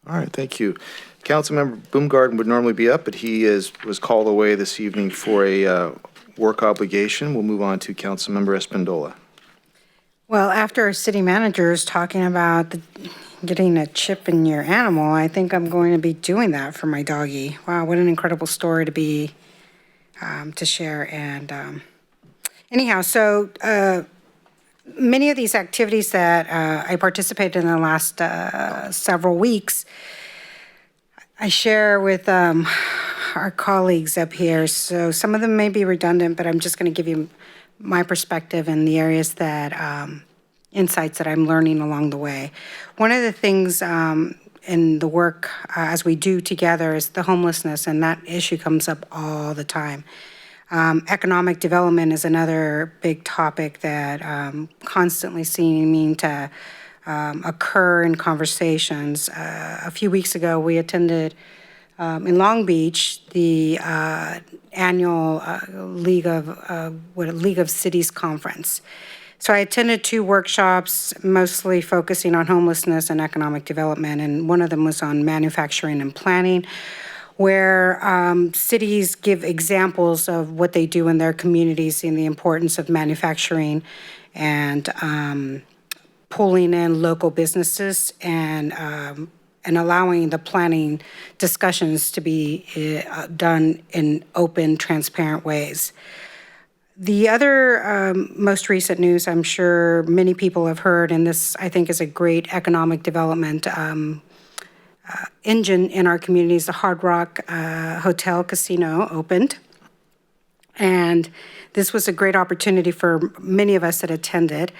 All right, thank you. Councilmember Boomgarden would normally be up, but he was called away this evening for a work obligation. We'll move on to Councilmember Espandola. Well, after our city manager is talking about getting a chip in your animal, I think I'm going to be doing that for my doggie. Wow, what an incredible story to share. And anyhow, so many of these activities that I participated in the last several weeks, I share with our colleagues up here. So some of them may be redundant, but I'm just going to give you my perspective and the areas that, insights that I'm learning along the way. One of the things in the work as we do together is the homelessness, and that issue comes up all the time. Economic development is another big topic that constantly seeming to occur in conversations. A few weeks ago, we attended in Long Beach the annual League of Cities conference. So I attended 2 workshops, mostly focusing on homelessness and economic development, and one of them was on manufacturing and planning, where cities give examples of what they do in their communities and the importance of manufacturing and pulling in local businesses and allowing the planning discussions to be done in open, transparent ways. The other most recent news, I'm sure many people have heard, and this I think is a great economic development engine in our communities. The Hard Rock Hotel Casino opened, and this was a great opportunity for many of us that attended.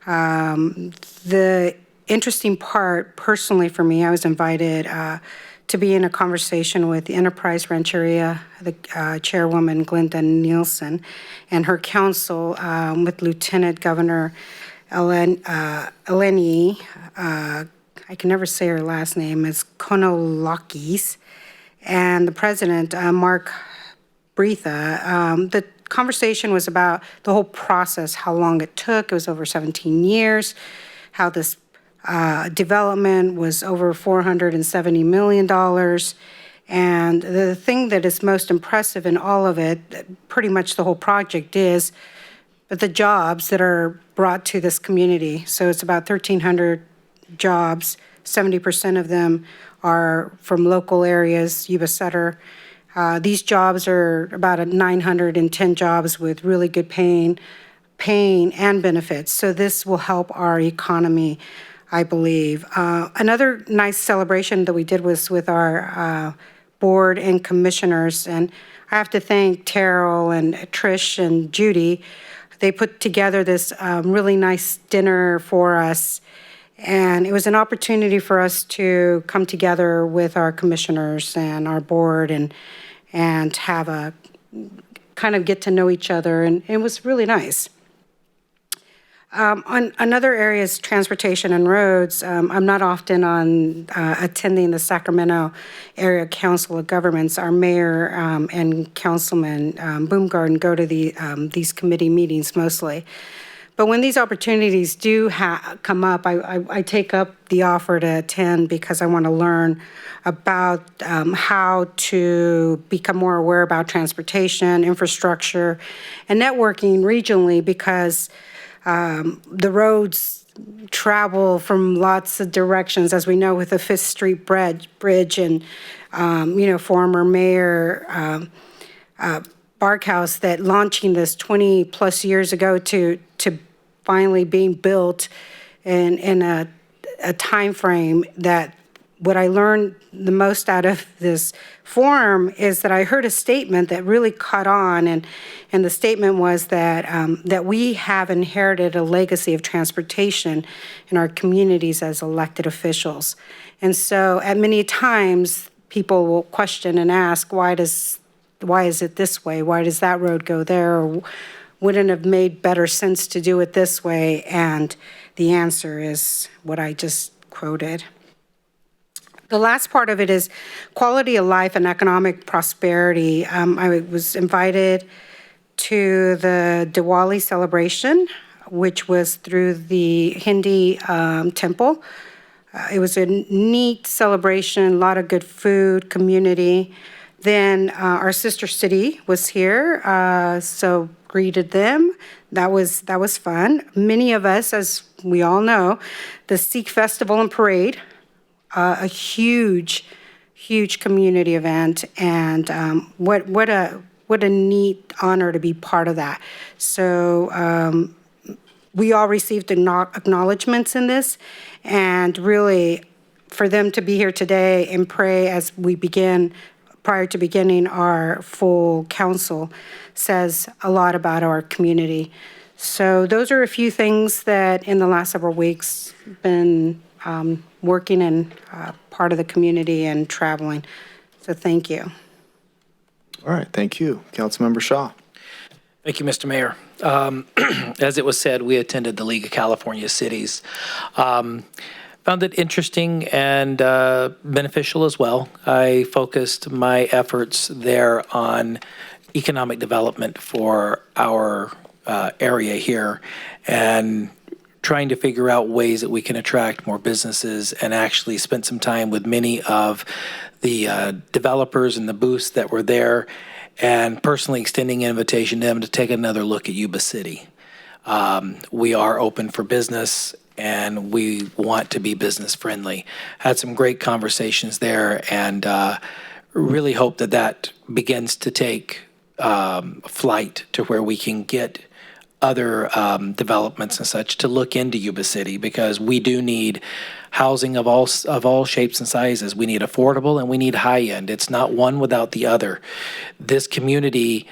The interesting part, personally for me, I was invited to be in a conversation with the Enterprise Rancheria, the chairwoman, Glenda Nielsen, and her council with Lieutenant Governor Eleni, I can never say her last name, is Konolokis, and the president, Mark Bretha. The conversation was about the whole process, how long it took. It was over 17 years, how this development was over $470 million. And the thing that is most impressive in all of it, pretty much the whole project is, but the jobs that are brought to this community. So it's about 1,300 jobs. 70% of them are from local areas, Yuba City. These jobs are about 910 jobs with really good paying and benefits. So this will help our economy, I believe. Another nice celebration that we did was with our board and commissioners, and I have to thank Terrell and Trish and Judy. They put together this really nice dinner for us, and it was an opportunity for us to come together with our commissioners and our board and have a kind of get to know each other, and it was really nice. On another area is transportation and roads. I'm not often on attending the Sacramento Area Council of Governments. Our mayor and councilman Boomgarden go to these committee meetings mostly. But when these opportunities do come up, I take up the offer to attend because I want to learn about how to become more aware about transportation, infrastructure, and networking regionally, because the roads travel from lots of directions, as we know with the Fifth Street Bridge and, former Mayor Barkhouse, that launching this 20 plus years ago to finally being built in a time frame. That what I learned the most out of this forum is that I heard a statement that really caught on, and the statement was that that we have inherited a legacy of transportation in our communities as elected officials. And so at many times people will question and ask, why is it this way? Why does that road go there? Or wouldn't it have made better sense to do it this way? And the answer is what I just quoted. The last part of it is quality of life and economic prosperity. I was invited to the Diwali celebration, which was through the Hindi temple. It was a neat celebration, a lot of good food, community. Then our sister city was here, so greeted them. That was fun. Many of us, as we all know, the Sikh Festival and Parade, a huge community event, and what a neat honor to be part of that. So we all received acknowledgments in this, and really for them to be here today and pray as we begin, prior to beginning our full council, says a lot about our community. So those are a few things that in the last several weeks been working in part of the community and traveling. So thank you. All right, thank you. Councilmember Shaw. Thank you, Mr. Mayor. As it was said, we attended the League of California Cities. Found it interesting and beneficial as well. I focused my efforts there on economic development for our area here and trying to figure out ways that we can attract more businesses, and actually spent some time with many of the developers and the booths that were there, and personally extending an invitation to them to take another look at Yuba City. We are open for business, and we want to be business friendly. Had some great conversations there, and really hope that that begins to take flight to where we can get other developments and such to look into Yuba City, because we do need housing of all shapes and sizes. We need affordable and we need high end. It's not one without the other. This community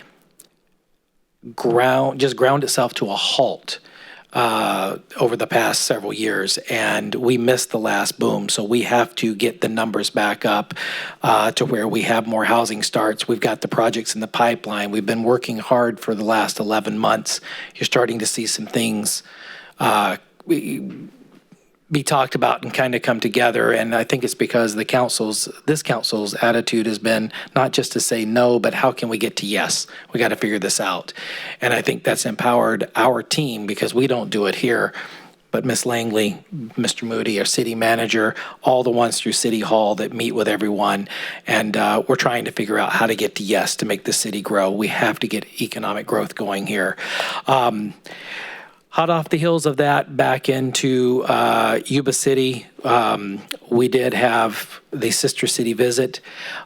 ground itself to a halt over the past several years, and we missed the last boom. So we have to get the numbers back up to where we have more housing starts. We've got the projects in the pipeline. We've been working hard for the last 11 months. You're starting to see some things be talked about and kind of come together. And I think it's because this council's attitude has been not just to say no, but how can we get to yes? We got to figure this out. And I think that's empowered our team, because we don't do it here. But Ms. Langley, Mr. Moody, our city manager, all the ones through City Hall that meet with everyone. And we're trying to figure out how to get to yes to make the city grow. We have to get economic growth going here. Hot off the heels of that, back into Yuba City, we did have the Sister City visit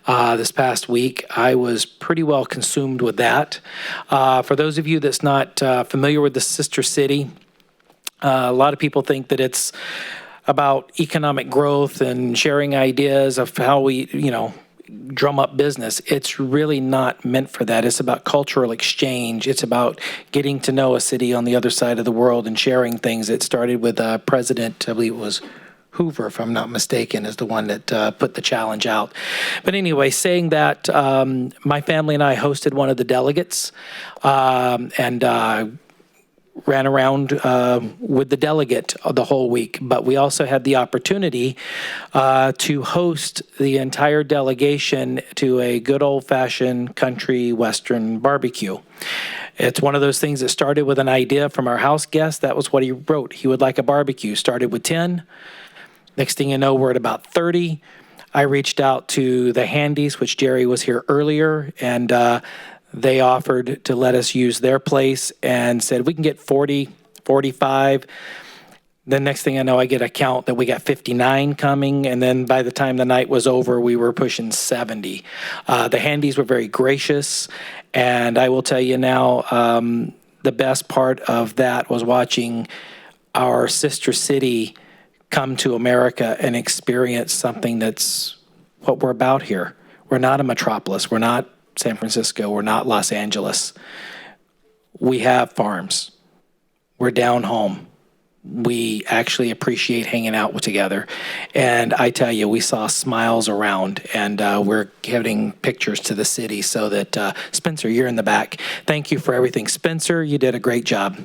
this past week. I was pretty well consumed with that. For those of you that's not familiar with the Sister City, a lot of people think that it's about economic growth and sharing ideas of how we, drum up business. It's really not meant for that. It's about cultural exchange. It's about getting to know a city on the other side of the world and sharing things. It started with President, I believe it was Hoover, if I'm not mistaken, is the one that put the challenge out. But anyway, saying that, my family and I hosted one of the delegates, and ran around with the delegate the whole week. But we also had the opportunity to host the entire delegation to a good old-fashioned country western barbecue. It's one of those things that started with an idea from our house guest. That was what he wrote. He would like a barbecue. Started with 10. Next thing you know, we're at about 30. I reached out to the Handies, which Jerry was here earlier, and they offered to let us use their place and said, we can get 40, 45. Then next thing I know, I get a count that we got 59 coming. And then by the time the night was over, we were pushing 70. The Handies were very gracious. And I will tell you now, the best part of that was watching our sister city come to America and experience something that's what we're about here. We're not a metropolis. We're not San Francisco. We're not Los Angeles. We have farms. We're down home. We actually appreciate hanging out together. And I tell you, we saw smiles around, and we're getting pictures to the city so that, Spencer, you're in the back. Thank you for everything. Spencer, you did a great job.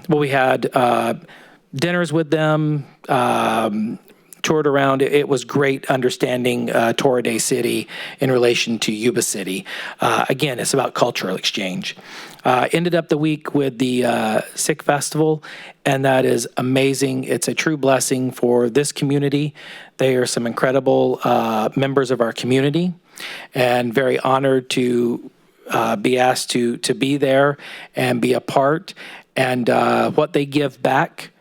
We had dinners with them, toured around. It was great understanding Torridey City in relation to Yuba City. Again, it's about cultural exchange. Ended up the week with the Sick Festival, and that is amazing. It's a true blessing for this community. They are some incredible members of our community, and very honored to be asked to be there and be a part. And what they give back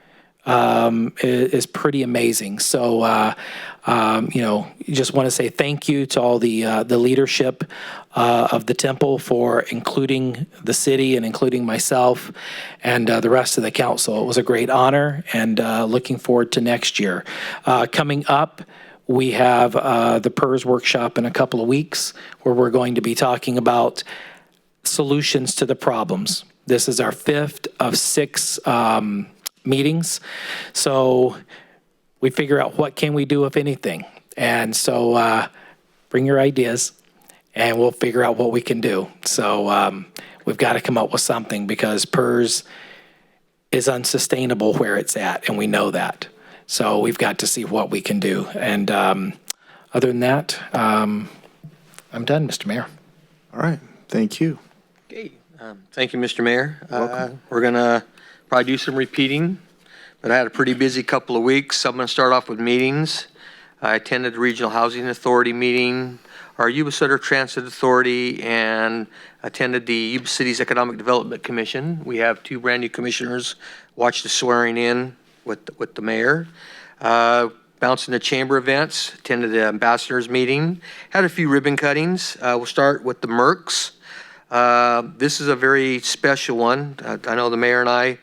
is pretty amazing. So, you just want to say thank you to all the leadership of the temple for including the city and including myself and the rest of the council. It was a great honor, and looking forward to next year. Coming up, we have the PERS workshop in a couple of weeks, where we're going to be talking about solutions to the problems. This is our 5th of 6 meetings. So we figure out what can we do, if anything. And so bring your ideas, and we'll figure out what we can do. So we've got to come up with something, because PERS is unsustainable where it's at, and we know that. So we've got to see what we can do. And other than that, I'm done, Mr. Mayor. All right, thank you. Okay, thank you, Mr. Mayor. We're going to probably do some repeating, but I had a pretty busy couple of weeks. I'm going to start off with meetings. I attended the Regional Housing Authority meeting, our Yuba City Transit Authority, and attended the Yuba City's Economic Development Commission. We have 2 brand new commissioners. Watched the swearing in with the mayor. Bounced into chamber events, attended the ambassadors meeting, had a few ribbon cuttings. We'll start with the Mercs. This is a very special one. I know the mayor and I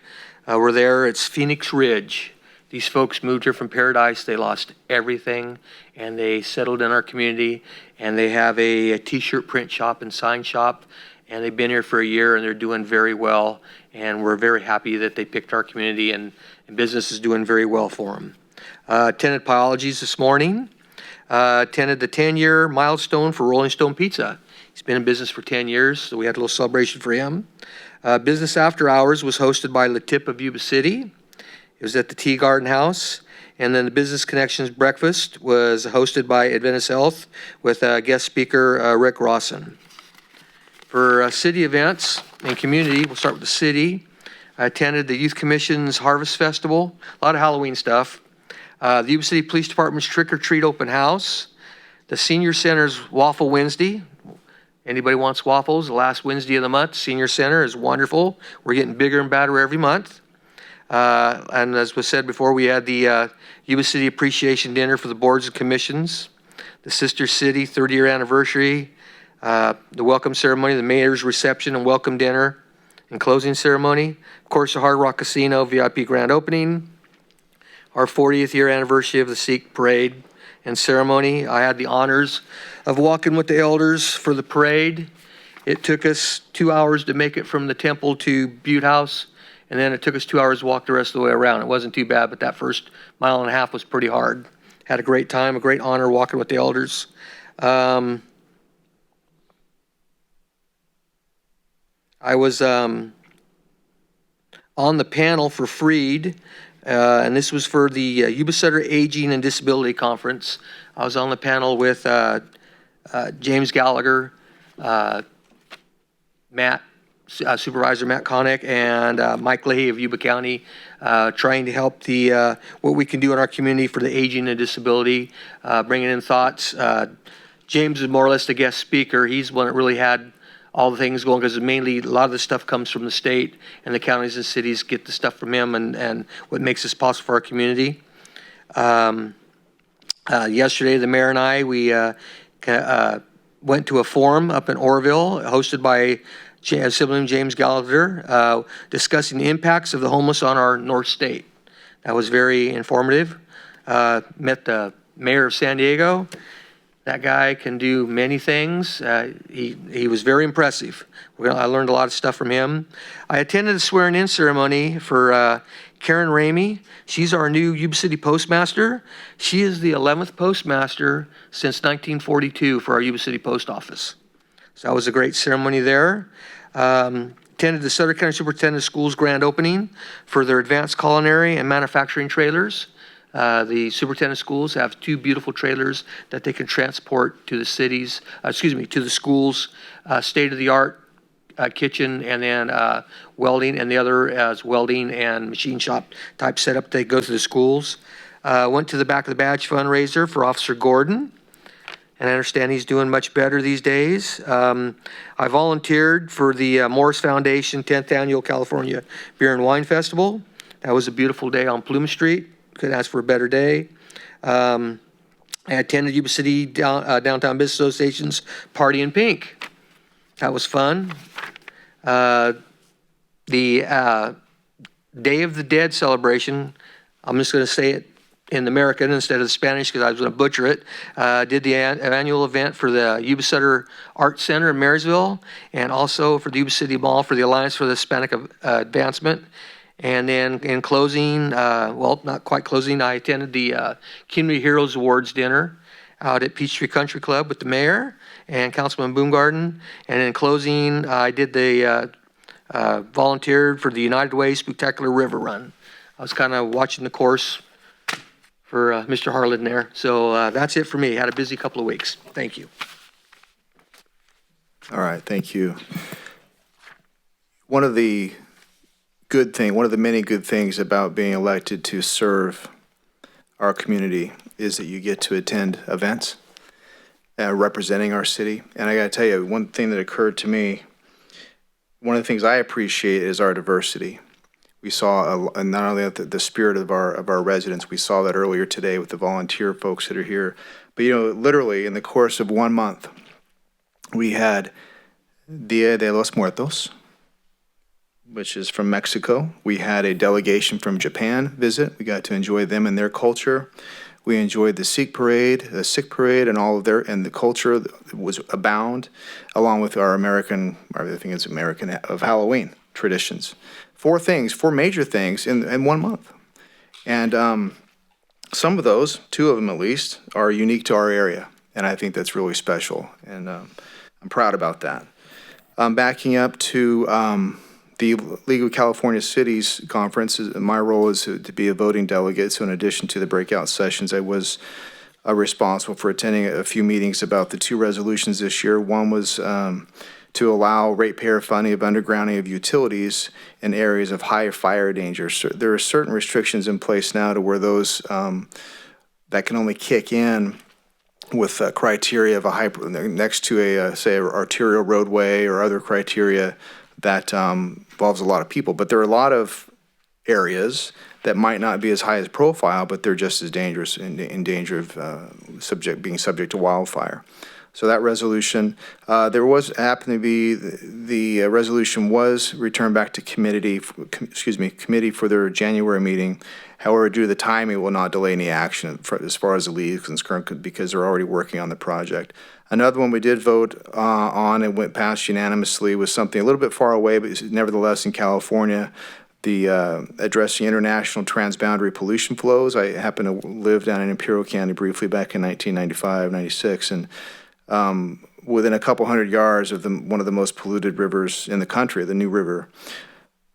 were there. It's Phoenix Ridge. These folks moved here from Paradise. They lost everything, and they settled in our community, and they have a t-shirt print shop and sign shop, and they've been here for a year, and they're doing very well, and we're very happy that they picked our community, and business is doing very well for them. Attended Biologies this morning. Attended the 10-year milestone for Rolling Stone Pizza. He's been in business for 10 years, so we had a little celebration for him. Business After Hours was hosted by Latip of Yuba City. It was at the Tea Garden House. And then the Business Connections Breakfast was hosted by Adventist Health with guest speaker Rick Rawson. For city events and community, we'll start with the city. I attended the Youth Commission's Harvest Festival, a lot of Halloween stuff. The Yuba City Police Department's Trick or Treat Open House. The Senior Center's Waffle Wednesday. Anybody wants waffles? The last Wednesday of the month. Senior Center is wonderful. We're getting bigger and badder every month. And as was said before, we had the Yuba City Appreciation Dinner for the boards and commissions. The Sister City 30-year anniversary. The welcome ceremony, the mayor's reception and welcome dinner and closing ceremony. Of course, the Hard Rock Casino VIP grand opening. Our 40th year anniversary of the Sikh parade and ceremony. I had the honors of walking with the elders for the parade. It took us 2 hours to make it from the temple to Butte House, and then it took us 2 hours to walk the rest of the way around. It wasn't too bad, but that first mile and a half was pretty hard. Had a great time, a great honor walking with the elders. I was on the panel for Freed, and this was for the Yuba City Aging and Disability Conference. I was on the panel with James Gallagher, Supervisor Matt Connick, and Mike Leahy of Yuba County, trying to help the what we can do in our community for the aging and disability, bringing in thoughts. James is more or less the guest speaker. He's one that really had all the things going, because mainly a lot of the stuff comes from the state, and the counties and cities get the stuff from him, and what makes this possible for our community. Yesterday, the mayor and I, we went to a forum up in Orville, hosted by Assemblyman James Gallagher, discussing the impacts of the homeless on our North State. That was very informative. Met the mayor of San Diego. That guy can do many things. He was very impressive. I learned a lot of stuff from him. I attended a swearing-in ceremony for Karen Ramey. She's our new Yuba City postmaster. She is the 11th postmaster since 1942 for our Yuba City post office. So that was a great ceremony there. Attended the Sutter County Superintendent of Schools grand opening for their advanced culinary and manufacturing trailers. The superintendent schools have 2 beautiful trailers that they can transport to the cities, to the schools, state-of-the-art kitchen, and then welding, and the other as welding and machine shop type setup. They go to the schools. Went to the Back of the Badge fundraiser for Officer Gordon, and I understand he's doing much better these days. I volunteered for the Morris Foundation 10th Annual California Beer and Wine Festival. That was a beautiful day on Plume Street. Couldn't ask for a better day. I attended Yuba City Downtown Business Association's Party in Pink. That was fun. The Day of the Dead celebration, I'm just going to say it in the American instead of the Spanish because I was going to butcher it, did the annual event for the Yuba City Art Center in Marysville, and also for the Yuba City Mall for the Alliance for the Hispanic Advancement. And then in closing, well, not quite closing, I attended the Community Heroes Awards dinner out at Peachtree Country Club with the mayor and Councilman Boomgarden. And in closing, I did the volunteered for the United Way Spectacular River Run. I was kind of watching the course for Mr. Harlan there. So that's it for me. Had a busy couple of weeks. Thank you. All right, thank you. One of the many good things about being elected to serve our community is that you get to attend events representing our city. And I got to tell you, one thing that occurred to me, one of the things I appreciate is our diversity. We saw not only the spirit of our residents, we saw that earlier today with the volunteer folks that are here, but literally in the course of 1 month, we had Dia de los Muertos, which is from Mexico. We had a delegation from Japan visit. We got to enjoy them and their culture. We enjoyed the Sikh parade, and all of the culture was abound, along with our American of Halloween traditions. 4 major things in 1 month. And some of those, 2 of them at least, are unique to our area. And I think that's really special. And I'm proud about that. Backing up to the League of California Cities Conference, my role is to be a voting delegate. So in addition to the breakout sessions, I was responsible for attending a few meetings about the 2 resolutions this year. One was to allow ratepayer funding of undergrounding of utilities in areas of high fire danger. So there are certain restrictions in place now to where those that can only kick in with criteria of next to a say arterial roadway or other criteria that involves a lot of people. But there are a lot of areas that might not be as high as profile, but they're just as dangerous, in danger of being subject to wildfire. So that resolution, happened to be, the resolution was returned back to committee for their January meeting. However, due to the timing, it will not delay any action as far as the league is concerned because they're already working on the project. Another one we did vote on and went past unanimously was something a little bit far away, but nevertheless in California, the addressing international transboundary pollution flows. I happened to live down in Imperial County briefly back in 1995, 96, and within a couple hundred yards of one of the most polluted rivers in the country, the New River.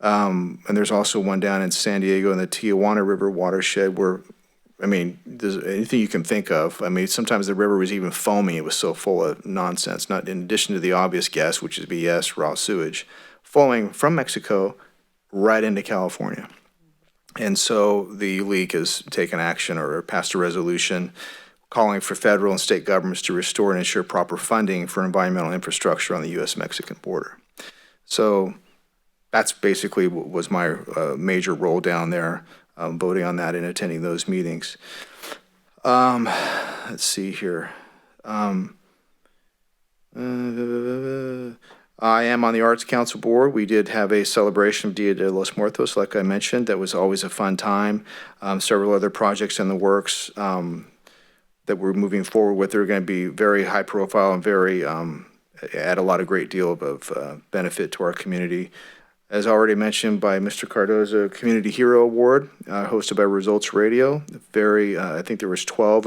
And there's also one down in San Diego in the Tijuana River watershed where, there's anything you can think of. Sometimes the river was even foaming. It was so full of nonsense, not in addition to the obvious guess, which is BS, raw sewage, flowing from Mexico right into California. And so the league has taken action or passed a resolution calling for federal and state governments to restore and ensure proper funding for environmental infrastructure on the U.S.-Mexican border. So that's basically what was my major role down there, voting on that and attending those meetings. Let's see here. I am on the Arts Council Board. We did have a celebration of Dia de los Muertos, like I mentioned. That was always a fun time. Several other projects in the works that we're moving forward with. They're going to be very high profile and very add a lot of great deal of benefit to our community. As already mentioned by Mr. Cardozo, Community Hero Award, hosted by Results Radio. I think there was 12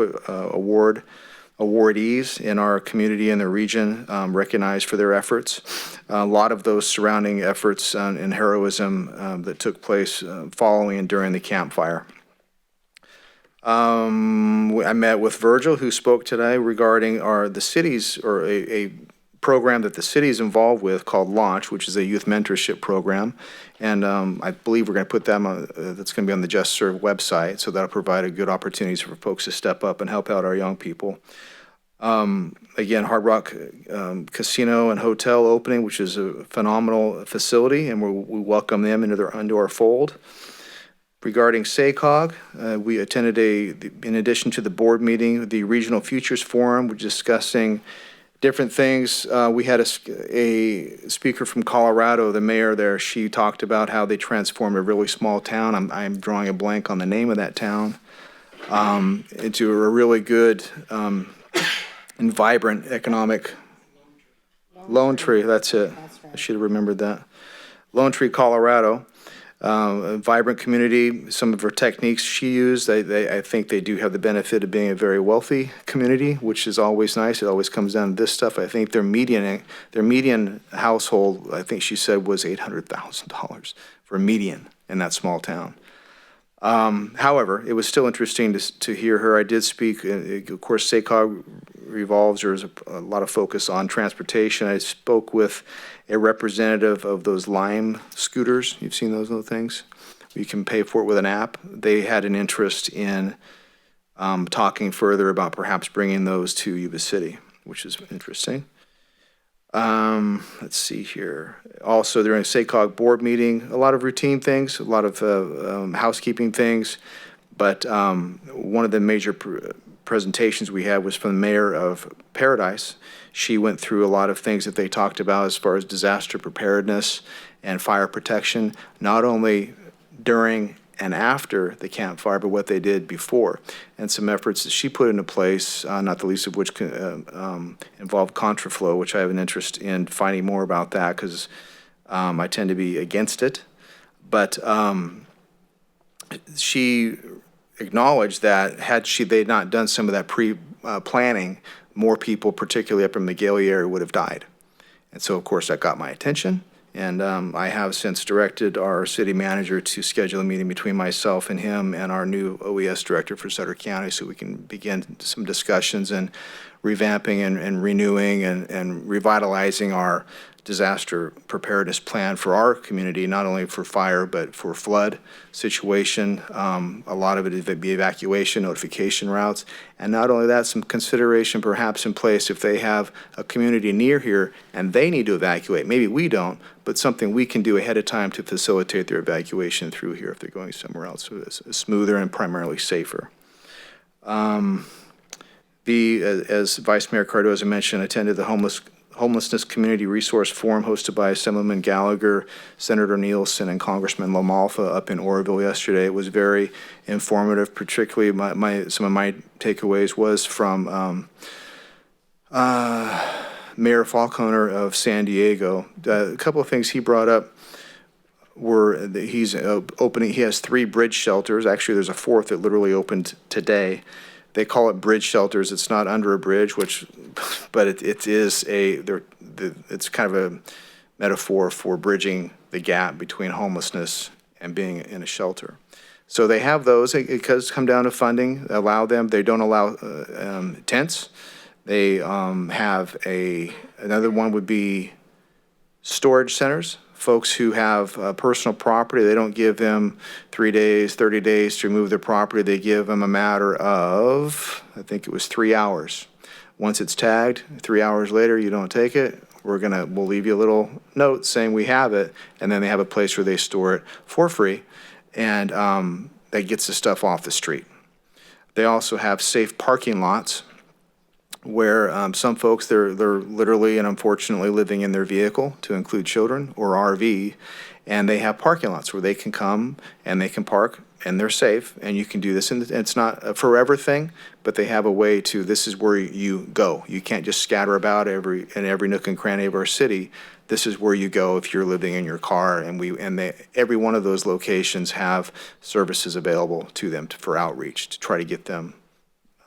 awardees in our community and the region recognized for their efforts. A lot of those surrounding efforts and heroism that took place following and during the campfire. I met with Virgil, who spoke today regarding the city's, or a program that the city is involved with called Launch, which is a youth mentorship program. And I believe we're going to put them on, that's going to be on the Just Serve website. So that'll provide a good opportunities for folks to step up and help out our young people. Again, Hard Rock Casino and Hotel opening, which is a phenomenal facility, and we welcome them into our fold. Regarding SACOG, we attended in addition to the board meeting, the Regional Futures Forum, we're discussing different things. We had a speaker from Colorado, the mayor there. She talked about how they transformed a really small town. I'm drawing a blank on the name of that town, into a really good and vibrant economic. Lone Tree, that's it. I should have remembered that. Lone Tree, Colorado. A vibrant community. Some of her techniques she used, I think they do have the benefit of being a very wealthy community, which is always nice. It always comes down to this stuff. I think their median household, I think she said, was $800,000 for a median in that small town. However, it was still interesting to hear her. I did speak, of course, SACOG revolves, there's a lot of focus on transportation. I spoke with a representative of those Lime scooters. You've seen those little things? You can pay for it with an app. They had an interest in talking further about perhaps bringing those to Yuba City, which is interesting. Let's see here. Also, during a SACOG board meeting, a lot of routine things, a lot of housekeeping things, but one of the major presentations we had was from the mayor of Paradise. She went through a lot of things that they talked about as far as disaster preparedness and fire protection, not only during and after the campfire, but what they did before, and some efforts that she put into place, not the least of which involved contraflow, which I have an interest in finding more about that because I tend to be against it. But she acknowledged that had they not done some of that pre-planning, more people, particularly up in the McGill area, would have died. And so, of course, that got my attention. And I have since directed our city manager to schedule a meeting between myself and him and our new OES director for Sutter County so we can begin some discussions and revamping and renewing and revitalizing our disaster preparedness plan for our community, not only for fire, but for flood situation. A lot of it would be evacuation, notification routes. And not only that, some consideration perhaps in place if they have a community near here and they need to evacuate. Maybe we don't, but something we can do ahead of time to facilitate their evacuation through here if they're going somewhere else. So it's smoother and primarily safer. As Vice Mayor Cardoza mentioned, attended the Homelessness Community Resource Forum hosted by Assemblyman Gallagher, Senator Nielsen, and Congressman LaMalfa up in Oroville yesterday. It was very informative, particularly some of my takeaways was from Mayor Falconer of San Diego. A couple of things he brought up were that he has 3 bridge shelters. Actually, there's a 4th that literally opened today. They call it bridge shelters. It's not under a bridge, but it's kind of a metaphor for bridging the gap between homelessness and being in a shelter. So they have those. It does come down to funding. They don't allow tents. They have another one would be storage centers. Folks who have personal property, they don't give them 3 days, 30 days to remove their property. They give them a matter of, I think it was 3 hours. Once it's tagged, 3 hours later, you don't take it, we'll leave you a little note saying we have it, and then they have a place where they store it for free, and that gets the stuff off the street. They also have safe parking lots where some folks, they're literally and unfortunately living in their vehicle, to include children, or RV, and they have parking lots where they can come and they can park and they're safe, and you can do this. And it's not a forever thing, but they have a way to, this is where you go. You can't just scatter about in every nook and cranny of our city. This is where you go if you're living in your car, and every one of those locations have services available to them for outreach to try to get them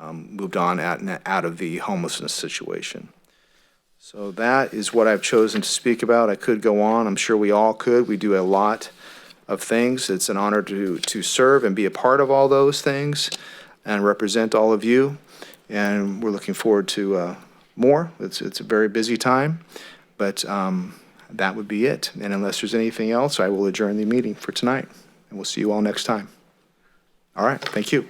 moved on out of the homelessness situation. So that is what I've chosen to speak about. I could go on. I'm sure we all could. We do a lot of things. It's an honor to serve and be a part of all those things. and represent all of you. And we're looking forward to more. It's a very busy time, but that would be it. And unless there's anything else, I will adjourn the meeting for tonight. And we'll see you all next time. All right, thank you.